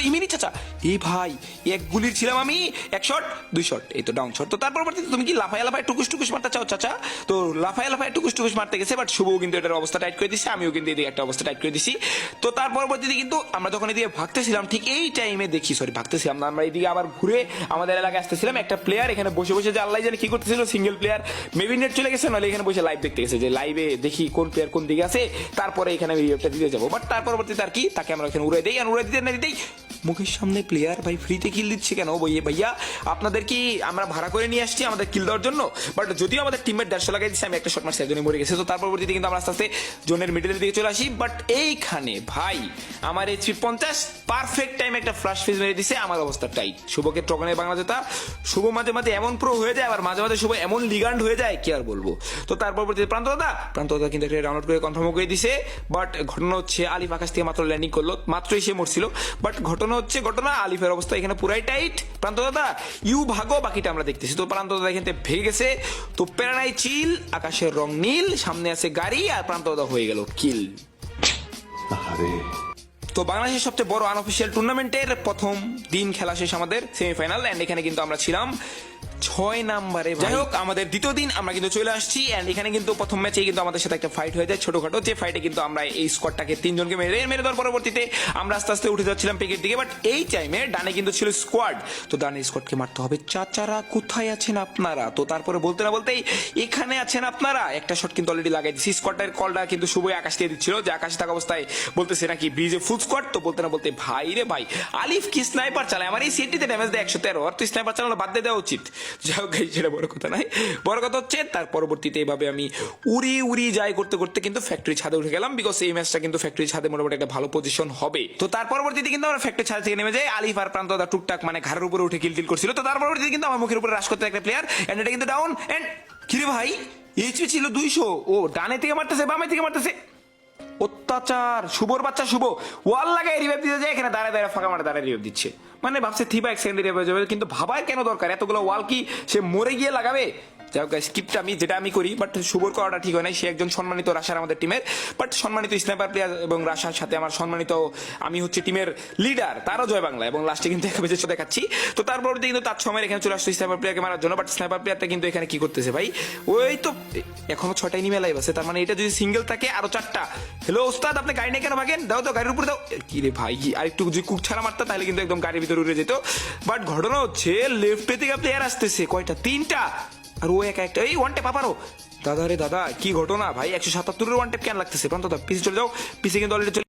ইমিনি চাচা, এই ভাই এক গুলির ছিলাম আমি, এক শট দুই শট, এই তো ডাউন শট। তো তারপর তুমি কি লাফায় লাফায় টুকুস টুকুস মারতে চাও চাচা? তো লাফায় লাফায় টুকুস টুকুস মারতে গেছে, বাট শুভও কিন্তু এটার অবস্থা টাইট করে দিচ্ছে, আমিও কিন্তু এদিকে একটা অবস্থা টাইট করে দিছি। তো তার পরবর্তীতে কিন্তু আমরা যখন এদিকে ভাগতেছিলাম ঠিক এই টাইমে দেখি, সরি ভাগতেছিলাম না, আমরা এদিকে আবার ঘুরে আমাদের এলাকায় আসতেছিলাম, একটা প্লেয়ার এখানে বসে বসে যে আল্লাহ জানে কি করতেছিল, সিঙ্গেল প্লেয়ার, মেবি নেট চলে গেছে, নাহলে এখানে বসে লাইভ দেখতে গেছে, যে লাইভে দেখি কোন প্লেয়ার কোন দিকে আছে, তারপরে এখানে ভিডিওটা দিতে যাবো। বাট তার পরবর্তীতে আর কি, তাকে আমরা এখানে উড়াই দিই, আর উড়াই দিতে না দিতেই মুখের সামনে প্লেয়ার ভাই ফ্রিতে কিল দিচ্ছে কেন ভাইয়া? আপনাদের কি আমরা ভাড়া করে নিয়ে আসছি আমাদের কিল দেওয়ার জন্য? বাট যদিও আমাদের টিমের 150 লাগাই দিচ্ছে, আমি একটা শট মারছি, একজনে মরে গেছে। তো তার পরবর্তীতে কিন্তু আমরা আস্তে আস্তে জোনের মিডলের দিকে চলে আসি। বাট এইখানে ভাই আমার এইচপি 50 পারফেক্ট টাইম একটা ফ্লাশ ফেজ মেরে দিছে, আমার অবস্থা টাইট। শুভকে ট্রগনের বাংলা জেতা, শুভ মাঝে মাঝে এমন প্রো হয়ে যায়, আবার মাঝে মাঝে শুভ এমন লিগান্ড হয়ে যায়, কি আর বলবো। তো তার পরবর্তীতে প্রান্ত দাদা কিন্তু একটা রাউন্ড করে কনফার্ম করে দিছে। বাট ঘটনা হচ্ছে আলিফ আকাশ থেকে মাত্র ল্যান্ডিং করলো, মাত্রই সে মরছিল। বাট ঘটনা আলিফের অবস্থা এখানে পুরাই টাইট। প্রান্ত দাদা ইউ ভাগো, বাকিটা আমরা দেখতেছি। তো প্রান্ত দাদা এখান থেকে ভেঙে গেছে, তো প্যারানাই চিল, আকাশের রং নীল, সামনে আছে গাড়ি, আর প্রান্ত দাদা হয়ে গেল কিল। তো বাংলাদেশের সবচেয়ে বড় আনঅফিসিয়াল টুর্নামেন্টের প্রথম দিন খেলা শেষ, আমাদের সেমিফাইনাল, এন্ড এখানে কিন্তু আমরা ছিলাম 6 নাম্বারে। যাই হোক, আমাদের দ্বিতীয় দিন আমরা কিন্তু চলে আসছি, এন্ড এখানে কিন্তু প্রথম ম্যাচে কিন্তু আমাদের সাথে একটা ফাইট হয়ে যায় ছোটখাটো, যে ফাইটে কিন্তু আমরা এই স্কোয়াডটাকে 3 জনকে মেরে দেওয়ার পরবর্তীতে আমরা আস্তে আস্তে উঠে যাচ্ছিলাম পিকের দিকে। বাট এই টাইমে ডানে কিন্তু ছিল স্কোয়াড, তো ডানে স্কোয়াডকে মারতে হবে। চাচারা কোথায় আছেন আপনারা? তো তারপরে বলতে না বলতেই এখানে আছেন আপনারা, একটা শট কিন্তু অলরেডি লাগাই দিচ্ছি। স্কোয়াডের কলটা কিন্তু শুভই আকাশ দিয়ে দিচ্ছিল, যে আকাশে থাকা অবস্থায় বলতেছে নাকি ব্রিজে ফুল স্কোয়াড। তো বলতে না বলতে ভাই রে ভাই, আলিফ কি স্নাইপার চালায়, আমার এই সিটিতে ড্যামেজ দেয় 113, আর তুই স্নাইপার চালানো বাদ দিয়ে দেওয়া উচিত। যাই হোক, সেটা বড় কথা নাই, বড় কথা হচ্ছে তার পরবর্তীতে এইভাবে আমি উড়ি যাই করতে করতে কিন্তু ফ্যাক্টরি ছাদে উঠে গেলাম, বিকজ এই ম্যাচটা কিন্তু ফ্যাক্টরি ছাদে মোটামুটি একটা ভালো পজিশন হবে। তো তার পরবর্তীতে কিন্তু আমরা ফ্যাক্টরি ছাদ থেকে নেমে যাই, আলিফ আর প্রান্ত দা টুকটাক মানে ঘাড়ের উপরে উঠে কিল করছিল। তো তার পরবর্তীতে কিন্তু আমার মুখের উপরে রাশ করতে একটা প্লেয়ার, এন্ড এটা কিন্তু ডাউন। এন্ড কিরে ভাই, এইচপি ছিল 200, ও ডানে থেকে মারতেছে বামে থেকে মারতেছে, অত্যাচার। শুভর বাচ্চা শুভ ওয়াল লাগায় রিভাইভ দিতে যায়, এখানে দাঁড়ায় ফাঁকা মারে দাঁড়ায় রিভাইভ দিচ্ছে, মানে ভাবছে থিবা এক সেকেন্ডে রিভাইভ যাবে, কিন্তু ভাবার কেন দরকার এতগুলো ওয়াল, কি সে মরে গিয়ে লাগাবে? যাই হোক, স্কিপটা যেটা আমি করি, বাট শুভর করাটা ঠিক হয় নাই, সে একজন সম্মানিত রাশার আমাদের টিমের, বাট সম্মানিত স্নাইপার প্লেয়ার, এবং রাশার সাথে আমার সম্মানিত, আমি হচ্ছে টিমের লিডার, তারও জয় বাংলা, এবং লাস্টে কিন্তু একা বেঁচে দেখাচ্ছি। তো তারপর কিন্তু তার সময় এখানে চলে আসতো স্নাইপার প্লেয়ারকে মারার জন্য, বাট স্নাইপার প্লেয়ারটা কিন্তু এখানে কি করতেছে ভাই, ওই তো এখনো 6টাই নিমে লাইভ আছে, তার মানে এটা যদি সিঙ্গেল থাকে আরো 4টা। হ্যালো ওস্তাদ, আপনি গাড়ি নিয়ে কেন ভাগেন? দাও তো গাড়ির উপরে দাও। কি রে ভাই, আর একটু যদি কুক ছাড়া মারতা তাহলে কিন্তু একদম গাড়ির ভিতরে উড়ে যেত। বাট ঘটনা হচ্ছে লেফটে থেকে প্লেয়ার আসতেছে, কয়টা? 3টা, আর ও একা একটা। এই ওয়ান টেপ আবারও, দাদা রে দাদা কি ঘটনা ভাই, 177-এর ওয়ান টেপ কেন লাগতেছে? প্রান্ত দা পিছিয়ে চলে যাও, পিছিয়ে কিন্তু অলরেডি